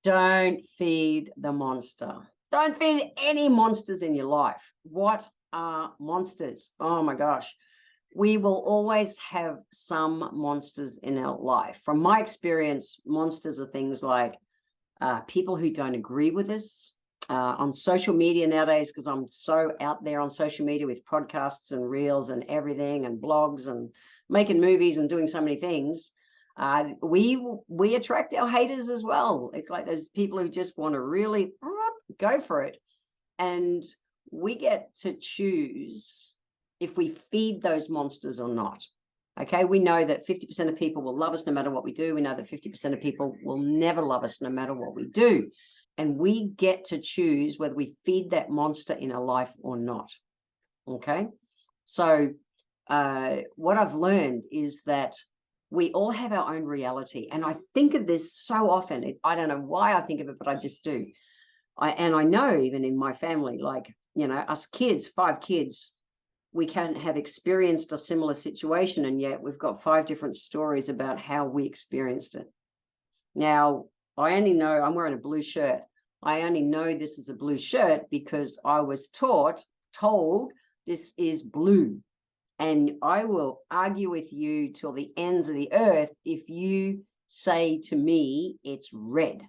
Don't feed the monster. Don't feed any monsters in your life. What are monsters? Oh my gosh. We will always have some monsters in our life. From my experience, monsters are things like people who don't agree with us on social media nowadays, because I'm so out there on social media with podcasts and reels and everything and blogs and making movies and doing so many things. We attract our haters as well. It's like those people who just want to really go for it. And we get to choose if we feed those monsters or not. Okay, we know that 50% of people will love us no matter what we do. We know that 50% of people will never love us no matter what we do. And we get to choose whether we feed that monster in our life or not. Okay, so what I've learned is that we all have our own reality. And I think of this so often. I don't know why I think of it, but I just do. And I know even in my family, like, you know, us kids, 5 kids, we can have experienced a similar situation, and yet we've got 5 different stories about how we experienced it. Now, I only know I'm wearing a blue shirt. I only know this is a blue shirt because I was told this is blue. And I will argue with you till the ends of the earth if you say to me it's red.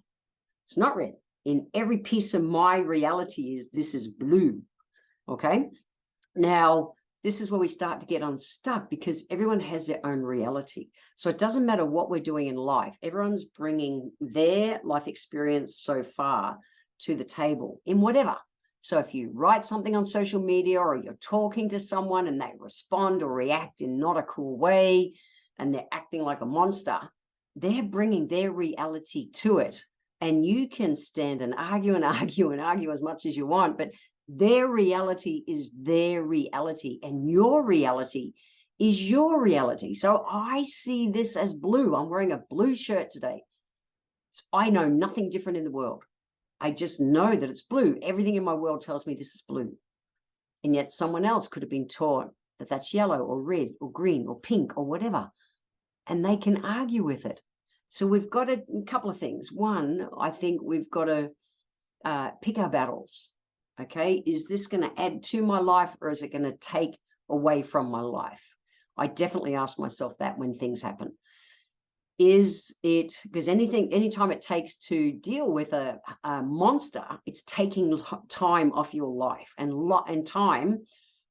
It's not red. In every piece of my reality this is blue. Okay. Now, this is where we start to get unstuck, because everyone has their own reality. So it doesn't matter what we're doing in life. Everyone's bringing their life experience so far to the table in whatever. So if you write something on social media, or you're talking to someone and they respond or react in not a cool way and they're acting like a monster, they're bringing their reality to it. And you can stand and argue and argue and argue as much as you want, but their reality is their reality, and your reality is your reality. So I see this as blue. I'm wearing a blue shirt today. I know nothing different in the world. I just know that it's blue. Everything in my world tells me this is blue. And yet someone else could have been taught that that's yellow or red or green or pink or whatever. And they can argue with it. So we've got a couple of things. One, I think we've got to pick our battles. Okay, is this going to add to my life, or is it going to take away from my life? I definitely ask myself that when things happen. Is it, because anytime it takes to deal with a monster, it's taking time off your life, and time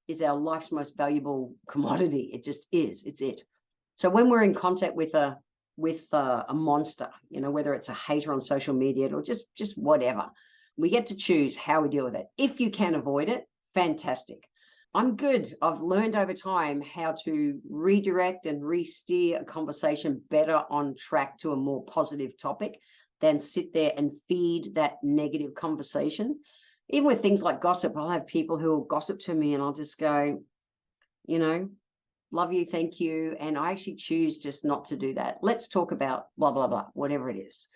is our life's most valuable commodity. It just is. It's it. So when we're in contact with a monster, you know, whether it's a hater on social media or just whatever, we get to choose how we deal with it. If you can avoid it, fantastic. I'm good. I've learned over time how to redirect and re-steer a conversation better on track to a more positive topic than sit there and feed that negative conversation. Even with things like gossip, I'll have people who will gossip to me and I'll just go, you know, love you, thank you. And I actually choose just not to do that. Let's talk about blah, blah, blah, whatever it is.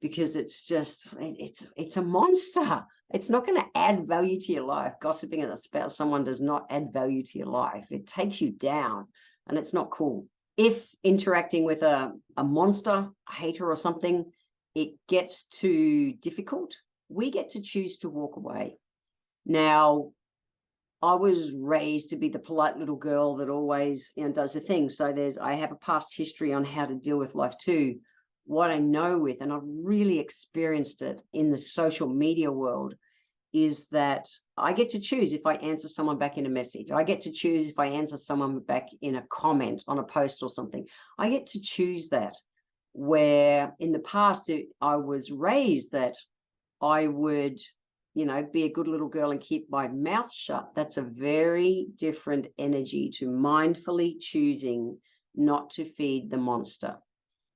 Because it's just, it's a monster. It's not going to add value to your life. Gossiping about someone does not add value to your life. It takes you down, and it's not cool. If interacting with a monster, a hater or something, it gets too difficult, we get to choose to walk away. Now, I was raised to be the polite little girl that always, you know, does the thing. So I have a past history on how to deal with life too. What I know with, and I've really experienced it in the social media world, is that I get to choose if I answer someone back in a message. I get to choose if I answer someone back in a comment on a post or something. I get to choose that, where in the past I was raised that I would, you know, be a good little girl and keep my mouth shut. That's a very different energy to mindfully choosing not to feed the monster.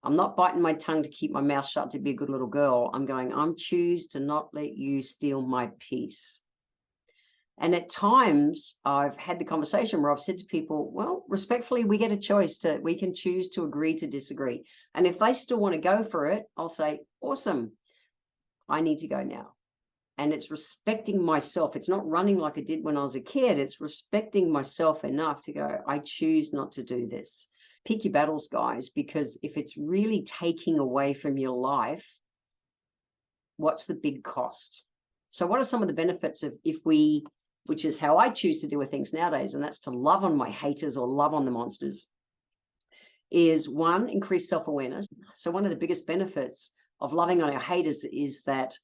I'm not biting my tongue to keep my mouth shut to be a good little girl. I'm choose to not let you steal my peace. And at times I've had the conversation where I've said to people, well, respectfully, we get a choice we can choose to agree to disagree. And if they still want to go for it, I'll say, awesome, I need to go now. And it's respecting myself. It's not running like I did when I was a kid. It's respecting myself enough to go, I choose not to do this. Pick your battles, guys, because if it's really taking away from your life, what's the big cost? So what are some of the benefits of which is how I choose to deal with things nowadays, and that's to love on my haters or love on the monsters, is one, increase self-awareness. So one of the biggest benefits of loving on our haters is that,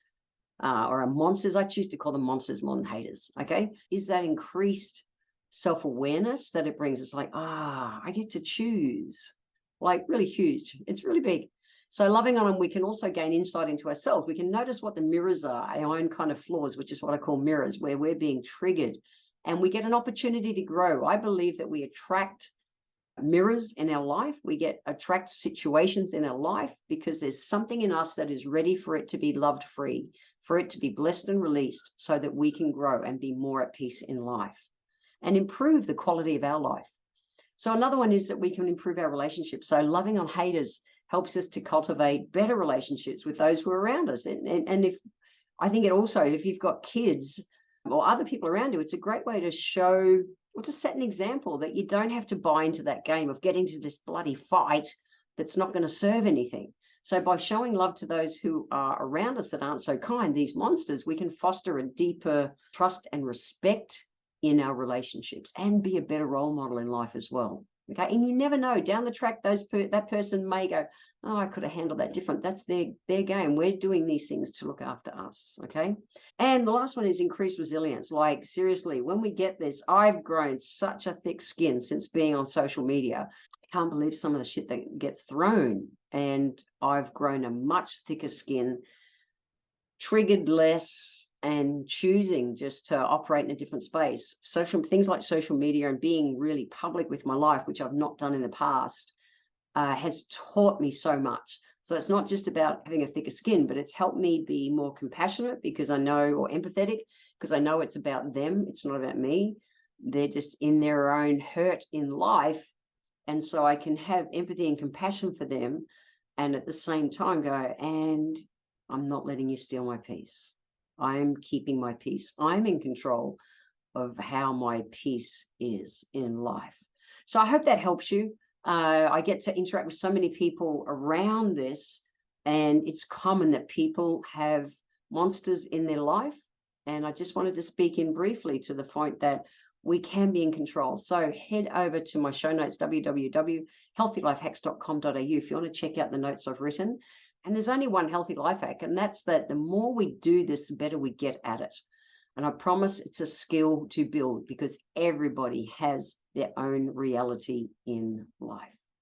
or our monsters, I choose to call them monsters more than haters, okay, is that increased self-awareness that it brings. It's like, I get to choose, like really huge. It's really big. So loving on them, we can also gain insight into ourselves. We can notice what the mirrors are, our own kind of flaws, which is what I call mirrors, where we're being triggered, and we get an opportunity to grow. I believe that we attract mirrors in our life. We attract situations in our life because there's something in us that is ready for it to be loved free, for it to be blessed and released, so that we can grow and be more at peace in life and improve the quality of our life. So another one is that we can improve our relationships. So loving on haters helps us to cultivate better relationships with those who are around us. And if I think it also, if you've got kids or other people around you, it's a great way to show or to set an example that you don't have to buy into that game of getting to this bloody fight that's not going to serve anything. So by showing love to those who are around us that aren't so kind, these monsters, we can foster a deeper trust and respect in our relationships and be a better role model in life as well. Okay, and you never know, down the track, that person may go, oh, I could have handled that different. That's their game. We're doing these things to look after us. Okay, and the last one is increased resilience. Like seriously, when we get this, I've grown such a thick skin since being on social media. I can't believe some of the shit that gets thrown, and I've grown a much thicker skin, triggered less, and choosing just to operate in a different space. Things like social media and being really public with my life, which I've not done in the past, has taught me so much. So it's not just about having a thicker skin, but it's helped me be more compassionate because I know, or empathetic, because I know it's about them. It's not about me. They're just in their own hurt in life. And so I can have empathy and compassion for them, and at the same time go, and I'm not letting you steal my peace. I'm keeping my peace. I'm in control of how my peace is in life. So I hope that helps you. I get to interact with so many people around this, and it's common that people have monsters in their life. And I just wanted to speak in briefly to the point that we can be in control. So head over to my show notes, www.healthylifehacks.com.au, if you want to check out the notes I've written. And there's only one healthy life hack, and that's that the more we do this, the better we get at it. And I promise it's a skill to build because everybody has their own reality in life.